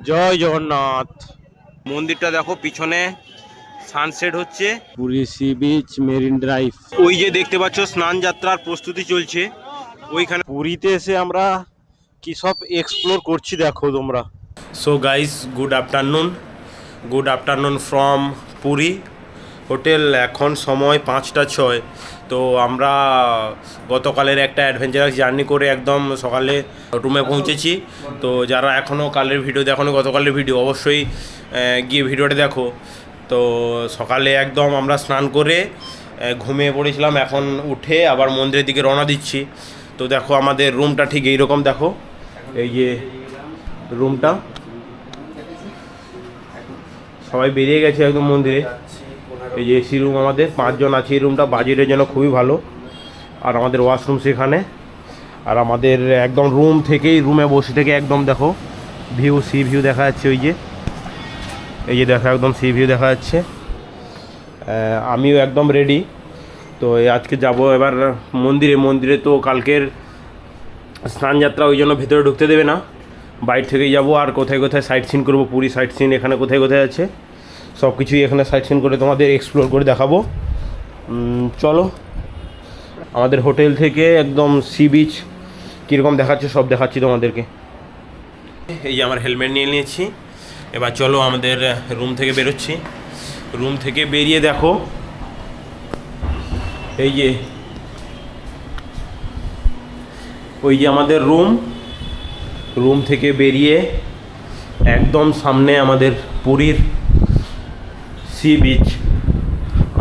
জয় জগন্নাথ। মন্দিরটা দেখো, পিছনে সানসেট হচ্ছে। Puri sea beach, marine drive. ওই যে দেখতে পাচ্ছ স্নান যাত্রার প্রস্তুতি চলছে ওইখানে। পুরীতে এসে আমরা কি সব এক্সপ্লোর করছি দেখো তোমরা। So guys, good afternoon from Puri hotel. এখন সময় 5টা 6। তো আমরা গতকালের একটা অ্যাডভেঞ্চারাস জার্নি করে একদম সকালে রুমে পৌঁছেছি। তো যারা এখনও কালের ভিডিও দেখোনি, গতকালের ভিডিও, অবশ্যই গিয়ে ভিডিওটা দেখো। তো সকালে একদম আমরা স্নান করে ঘুমিয়ে পড়েছিলাম, এখন উঠে আবার মন্দিরের দিকে রওনা দিচ্ছি। তো দেখো আমাদের রুমটা ঠিক এইরকম, দেখো এই যে রুমটা। সবাই বেরিয়ে গেছে একদম মন্দিরে। এই যে এসি রুম, আমাদের 5 জন আছে এই রুমটা, বাজেটের জন্য খুবই ভালো। আর আমাদের ওয়াশরুম সেখানে। আর আমাদের একদম রুম থেকেই, রুমে বসে থেকে একদম দেখো সি ভিউ দেখা যাচ্ছে। এই যে দেখো একদম সি ভিউ দেখা যাচ্ছে। আমিও একদম রেডি। তো আজকে যাব এবার মন্দিরে। তো কালকের স্নান যাত্রা, ওই জন্য ভেতরে ঢুকতে দেবে না, বাইরে থেকেই যাব। আর কোথায় কোথায় সাইট সিন করবো, পুরী সাইট সিন এখানে কোথায় কোথায় আছে সব কিছুই এখানে সাইট সিন করে তোমাদের এক্সপ্লোর করে দেখাবো। চলো, আমাদের হোটেল থেকে একদম সি বিচ কীরকম দেখাচ্ছে সব দেখাচ্ছি তোমাদেরকে। এই যে আমার হেলমেট নিয়ে নিয়েছি। এবার চলো আমাদের রুম থেকে বেরোচ্ছি। রুম থেকে বেরিয়ে দেখো এই যে, ওই যে আমাদের রুম থেকে বেরিয়ে একদম সামনে আমাদের পুরীর সি বিচ।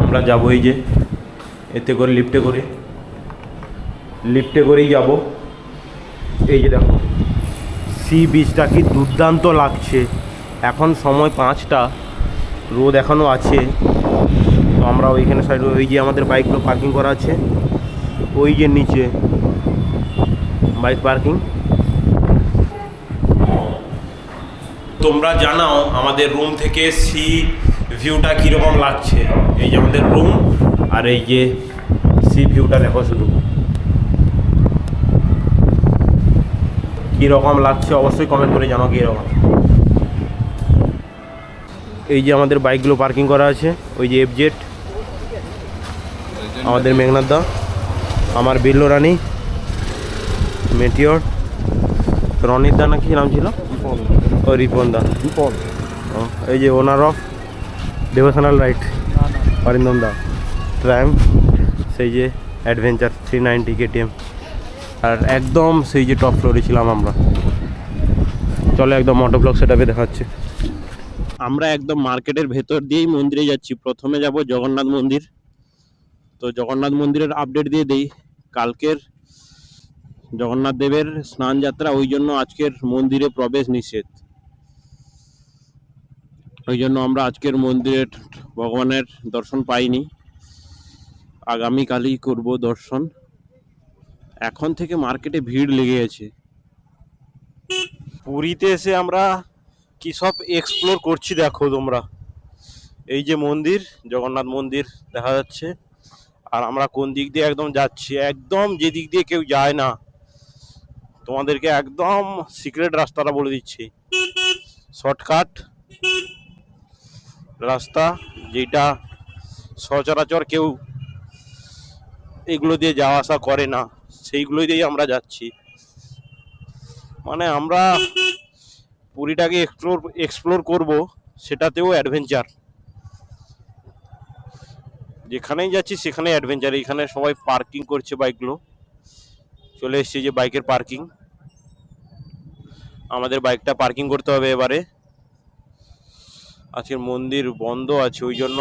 আমরা যাবো এই যে এতে করে, লিফটে করেই যাব। এই যে দেখো সি বিচটা কি দুর্দান্ত লাগছে। এখন সময় 5টা, রোদ এখনও আছে। তো আমরা ওইখানে সাইড, ওই যে আমাদের বাইকগুলো পার্কিং করা আছে, ওই যে নিচে বাইক পার্কিং। তোমরা জানাও আমাদের রুম থেকে সি ভিউটা কীরকম লাগছে। এই যে আমাদের রুম, আর এই যে সি ভিউটা দেখো শুধু কীরকম লাগছে, অবশ্যই কমেন্ট করে জানাও কীরকম। এই যে আমাদের বাইকগুলো পার্কিং করা আছে, ওই যে এফজেড, আমাদের মেঘনাথ দা, আমার বিল্লো রানী, মেটিওর, রনির দা, না কি নাম ছিল, ও রিপন দা, এই যে owner of devotional right Arindam দা, ট্রায়াম্প, সেই যে অ্যাডভেঞ্চার 390 KTM। আর একদম সেই যে টপ ফ্লোরে ছিলাম আমরা। চলো একদম মোটো ব্লগ সেটআপে দেখাচ্ছে। আমরা একদম মার্কেটের ভেতর দিয়েই মন্দিরে যাচ্ছি। প্রথমে যাব জগন্নাথ মন্দির। তো জগন্নাথ মন্দিরের আপডেট দিয়ে দেই। কালকের জগন্নাথ দেবের স্নান যাত্রা, ওই জন্য আজকের মন্দিরে প্রবেশ নিষেধ। ওই জন্য আমরা আজকের মন্দিরের ভগবানের দর্শন পাইনি, আগামীকালই করব দর্শন। এখন থেকে মার্কেটে ভিড় লেগে গেছে। পুরীতে এসে আমরা কি সব এক্সপ্লোর করছি দেখো তোমরা। এই যে মন্দির, জগন্নাথ মন্দির দেখা যাচ্ছে। আর আমরা কোন দিক দিয়ে একদম যাচ্ছি, একদম যে দিক দিয়ে কেউ যায় না, তোমাদেরকে একদম সিক্রেট রাস্তাটা বলে দিচ্ছি। শর্টকাট রাস্তা, যেটা সচরাচর কেউ এগুলো দিয়ে যাওয়া আসা করে না, সেইগুলো দিয়েই আমরা যাচ্ছি। মানে আমরা পুরীটাকে এক্সপ্লোর করব, সেটাতেও অ্যাডভেঞ্চার। যেখানেই যাচ্ছি সেখানেই অ্যাডভেঞ্চার। এখানে সবাই পার্কিং করছে বাইকগুলো। চলে এসেছি যে বাইকের পার্কিং, আমাদের বাইকটা পার্কিং করতে হবে এবারে। আজকের মন্দির বন্ধ আছে, ওই জন্য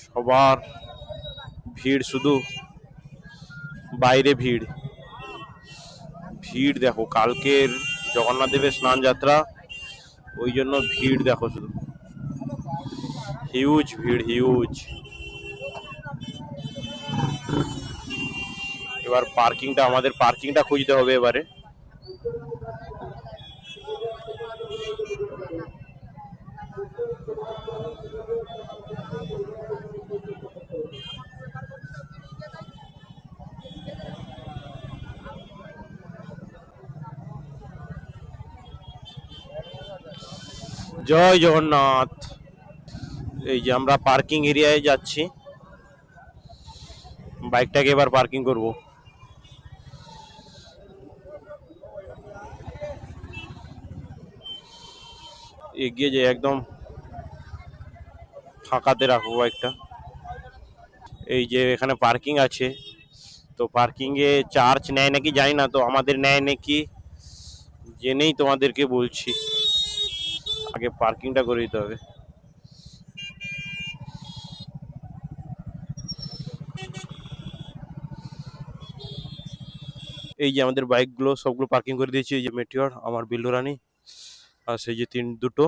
সবার ভিড়, শুধু বাইরে ভিড়। ভিড় দেখো, কালকের জগন্নাথ দেবের স্নান যাত্রা, ওই জন্য ভিড় দেখো শুধু, হিউজ ভিড়, হিউজ। এবার আমাদের পার্কিংটা খুঁজতে হবে এবারে। জয় জগন্নাথ। এই যে আমরা পার্কিং এরিয়ায় যাচ্ছি, বাইকটাকে এবার পার্কিং করব। এগিয়ে যে একদম ফাঁকাতে রাখবো বাইকটা। এই যে এখানে পার্কিং আছে, তো পার্কিং এ চার্জ নেয় নাকি জানি না, তো আমাদের নেয় নাকি জেনেই তোমাদেরকে বলছি, আগে পার্কিংটা করে দিতে হবে। এই যে আমাদের বাইকগুলো সবগুলো পার্কিং করে দিয়েছি। এই যে মেটিওর, আমার বিল্ডুরানি, আর সেই যে দুটো,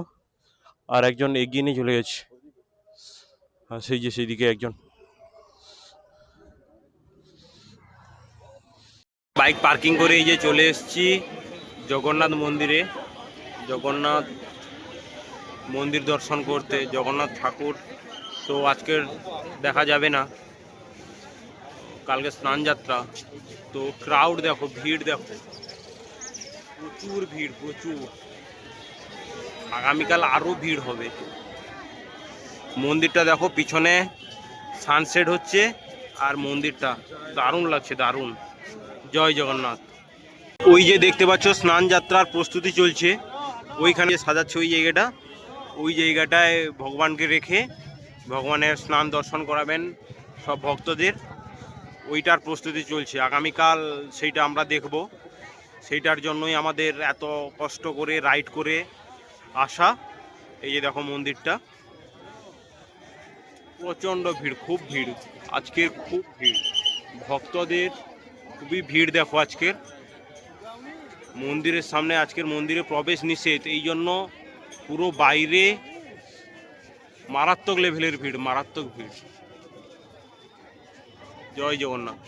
আর একজন এগিয়ে নিয়ে চলে গেছে, আর সেই যে সেইদিকে একজন। বাইক পার্কিং করে এই যে চলে এসেছি জগন্নাথ মন্দিরে। জগন্নাথ মন্দির দর্শন করতে, জগন্নাথ ঠাকুর তো আজকের দেখা যাবে না, কালকে স্নান যাত্রা। তো ক্রাউড দেখো, ভিড় দেখো, প্রচুর ভিড়, প্রচুর। আগামীকাল আরো ভিড় হবে। মন্দিরটা দেখো, পিছনে সানসেট হচ্ছে, আর মন্দিরটা দারুণ লাগছে, দারুণ। জয় জগন্নাথ। ওই যে দেখতে পাচ্ছ স্নান যাত্রার প্রস্তুতি চলছে, ওইখানে সাজাচ্ছে ওই জায়গাটা। ওই জায়গাটায় ভগবানকে রেখে ভগবানের স্নান দর্শন করাবেন সব ভক্তদের, ওইটার প্রস্তুতি চলছে। আগামীকাল সেইটা আমরা দেখব, সেইটার জন্যই আমাদের এত কষ্ট করে রাইড করে আসা। এই যে দেখো মন্দিরটা, প্রচণ্ড ভিড়, খুব ভিড় আজকের, খুব ভিড় ভক্তদের, খুবই ভিড় দেখো আজকের মন্দিরের সামনে। আজকের মন্দিরে প্রবেশ নিষেধ, এই জন্য পুরো বাইরে মারাত্মক লেভেলের ভিড়, মারাত্মক ভিড়। জয় জগন্নাথ।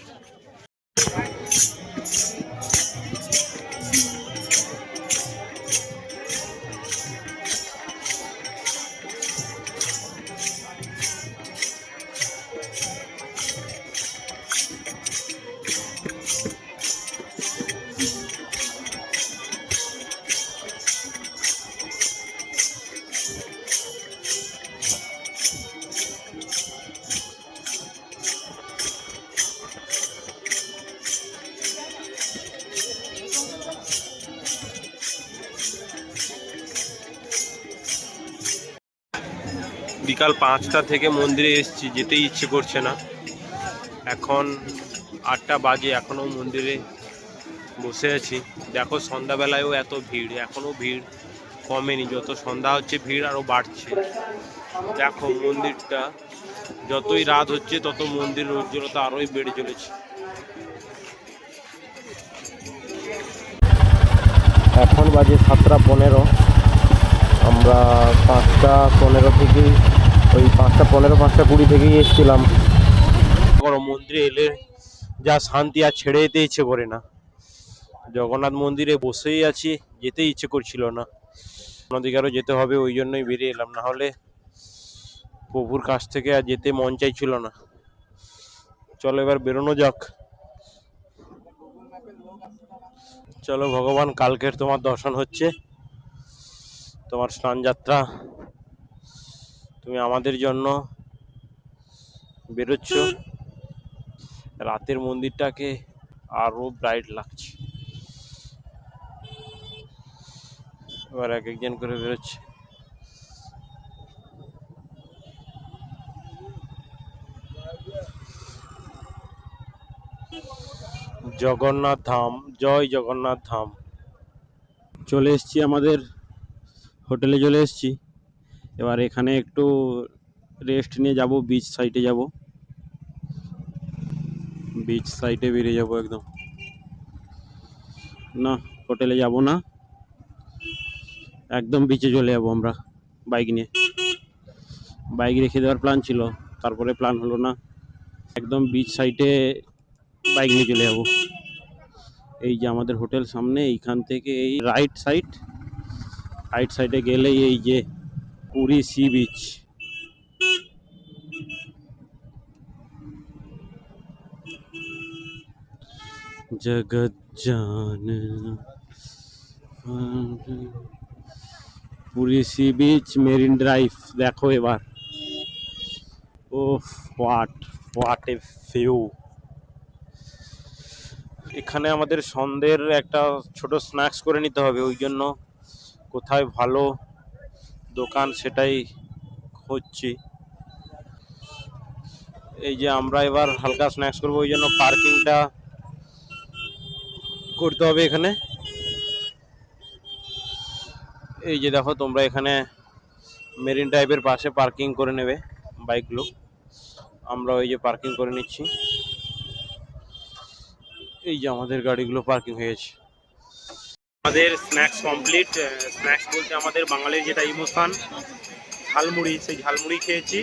বিকাল 5টা থেকে মন্দিরে এসেছি, যেতেই ইচ্ছে করছে না। এখন 8টা বাজে, এখনও মন্দিরে বসে আছি। দেখো সন্ধ্যাবেলায়ও এত ভিড়, এখনও ভিড় কমেনি, যত সন্ধ্যা হচ্ছে ভিড় আরও বাড়ছে। দেখো মন্দিরটা, যতই রাত হচ্ছে তত মন্দিরের উজ্জ্বলতা আরোই বেড়ে চলেছে। এখন বাজে 7টা 15। আমরা 5টা 15 থেকেই, ওই 5টা 15 5টা 20 থেকেই এসেছিলাম। বড় মন্দিরে এলে যা শান্তি, আর ছেড়ে যেতে ইচ্ছে করে না। জগন্নাথ মন্দিরে বসেই আছি, যেতে ইচ্ছে করছিল না, অন্যদিকে আরও যেতে হবে, ওই জন্যই বেরিয়ে এলাম, না হলে প্রভুর কাছ থেকে আর যেতে মন চাইছিল না। চলো এবার বেরোনো যাক। চলো ভগবান, কালকের তোমার দর্শন হচ্ছে, তোমার স্নান যাত্রা, তুমি আমাদের জন্য বেরোচ্ছ। রাতের মন্দিরটাকে আরো ব্রাইট লাগছে। এবার এক একজন করে বেরোচ্ছে। জগন্নাথ ধাম, জয় জগন্নাথ ধাম। চলে এসেছি, আমাদের হোটেলে চলে এসেছি। এবার এখানে একটু রেস্ট নিয়ে যাব, বিচ সাইডে যাব, বিচ সাইডে বেরিয়ে যাব একদম। না, হোটেলে যাব না, একদম বিচে চলে যাব আমরা বাইক নিয়ে। বাইক রেখে দেওয়ার প্ল্যান ছিল, তারপরে প্ল্যান হলো না, একদম বিচ সাইডে বাইক নিয়ে চলে যাব। এই যে আমাদের হোটেল সামনে, এইখান থেকে এই রাইট সাইডে গেলেই এই যে পুরী সি বিচ। জগৎ জান Puri sea beach marine drive দেখো এবার। ও হোয়াট হোয়াট এ ভিউ। এখানে আমাদের সন্ধ্যের একটা ছোট স্ন্যাক্স করে নিতে হবে, ওই জন্য কোথায় ভালো দোকান সেটাই খুঁজছি। এই যে আমরা এবার হালকা স্ন্যাক্স করবো, ওই জন্য পার্কিংটা করতে হবে এখানে। এই যে দেখো তোমরা এখানে মেরিন ড্রাইভের পাশে পার্কিং করে নেবে বাইকগুলো। আমরা ওই যে পার্কিং করে নিচ্ছি। এই যে আমাদের গাড়িগুলো পার্কিং হয়েছে। আমাদের স্ন্যাক্স কমপ্লিট। স্ন্যাক্স বলতে আমাদের বাঙালির যেটা ইমোশন ঝালমুড়ি, সেই ঝালমুড়ি খেয়েছি।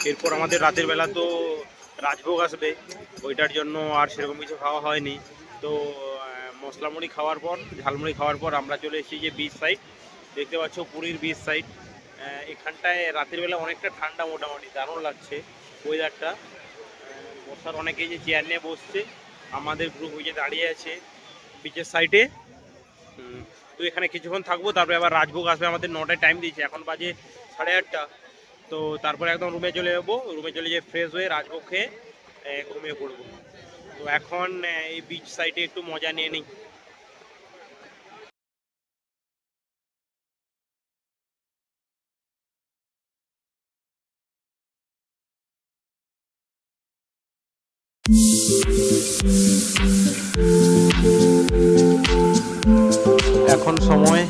এরপর আমাদের রাতের বেলা তো রাজভোগ আসবে, ওইটার জন্য আর সেরকম কিছু খাওয়া হয়নি। তো মশলা মুড়ি খাওয়ার পর, ঝালমুড়ি খাওয়ার পর আমরা চলে এসেছি যে বিচ সাইড, দেখতে পাচ্ছ পুরীর বিচ সাইড। এখানটায় রাতের বেলা অনেকটা ঠান্ডা, মোটামুটি দারুণ লাগছে ওয়েদারটা। বসার অনেকেই যে চেয়ার নিয়ে বসছে, আমাদের গ্রুপ ওই যে দাঁড়িয়ে আছে বিচের সাইডে। তো এখানে কিছুক্ষণ থাকবো, তারপরে আবার রাজভোগ আসবে। আমাদের 9টায় টাইম দিয়েছে, এখন বাজে 8:30। তো তারপরে একদম রুমে চলে যাবো, রুমে চলে যেয়ে ফ্রেশ হয়ে রাজভোগ খেয়ে ঘুমিয়ে পড়বো। তো এখন এই বিচ সাইডে একটু মজা নিয়ে নিই। এখন সময়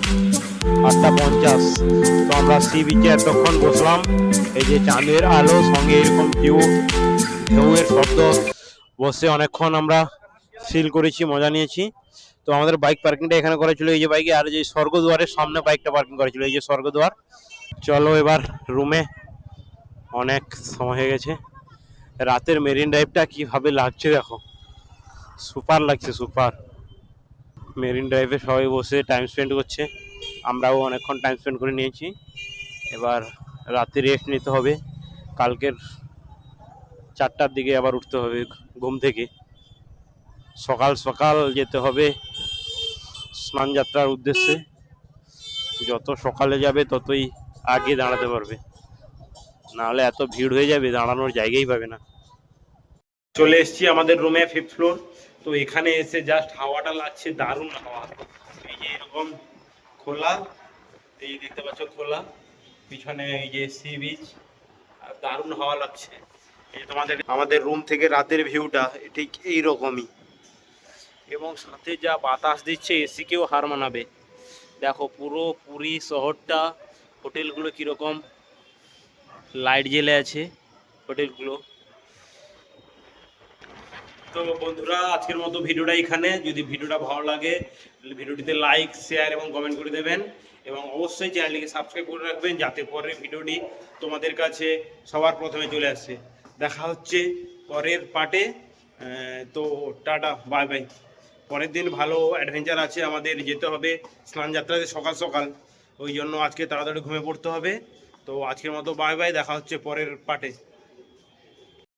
8:50। তো আমরা সি বিচে এতক্ষণ বসলাম, এই যে চাঁদের আলো সঙ্গে এরকম ঢেউয়ের শব্দ, বসে অনেকক্ষণ আমরা ফিল করেছি, মজা নিয়েছি। তো আমাদের বাইক পার্কিংটা এখানে করা ছিল এই যে বাইকে, আর যে স্বর্গদ্বারের সামনে বাইকটা পার্কিং করা ছিল, এই যে স্বর্গদ্বার। চলো এবার রুমে, অনেক সময় হয়ে গেছে। রাতের মেরিন ড্রাইভটা কিভাবে লাগছে দেখো, সুপার লাগছে, সুপার। মেরিন ড্রাইভে সবাই বসে টাইম স্পেন্ড করছে, আমরাও অনেকক্ষণ টাইম স্পেন্ড করে নিয়েছি। এবার রাতে রেস্ট নিতে হবে, কালকের 4টার দিকে আবার উঠতে হবে ঘুম থেকে। সকাল সকাল যেতে হবে স্নান যাত্রার উদ্দেশ্যে। যত সকালে যাবে ততই আগে দাঁড়াতে পারবে, নাহলে এত ভিড় হয়ে যাবে দাঁড়ানোর জায়গাই পাবে না। চলে এসেছি আমাদের রুমে, 5th ফ্লোর। তো এখানে এসে জাস্ট হাওয়াটা লাগছে, দারুণ হাওয়া। এই যে এরকম খোলা, এই দেখতে পাচ্ছ খোলা, পিছনে এই যে সি বিচ, আর দারুণ হাওয়া লাগছে। এই তোমাদের আমাদের রুম থেকে রাতের ভিউটা ঠিক এইরকমই, এবং সাথে যা বাতাস দিচ্ছে এসিকেও হার মানাবে। দেখো পুরো পুরী শহরটা, হোটেলগুলো কীরকম লাইট জ্বেলে আছে হোটেলগুলো। তো বন্ধুরা, আজকের মতো ভিডিওটা এখানে। যদি ভিডিওটা ভালো লাগে ভিডিওটিতে লাইক, শেয়ার এবং কমেন্ট করে দেবেন, এবং অবশ্যই চ্যানেলটিকে সাবস্ক্রাইব করে রাখবেন, যাতে পরের ভিডিওটি তোমাদের কাছে সবার প্রথমে চলে আসে। দেখা হচ্ছে পরের পার্টে। তো টাটা, বাই বাই। পরের দিন ভালো অ্যাডভেঞ্চার আছে, আমাদের যেতে হবে স্নান যাত্রাতে সকাল সকাল, ওই জন্য আজকে তাড়াতাড়ি ঘুমিয়ে পড়তে হবে। তো আজকের মতো বাই বাই, দেখা হচ্ছে পরের পার্টে।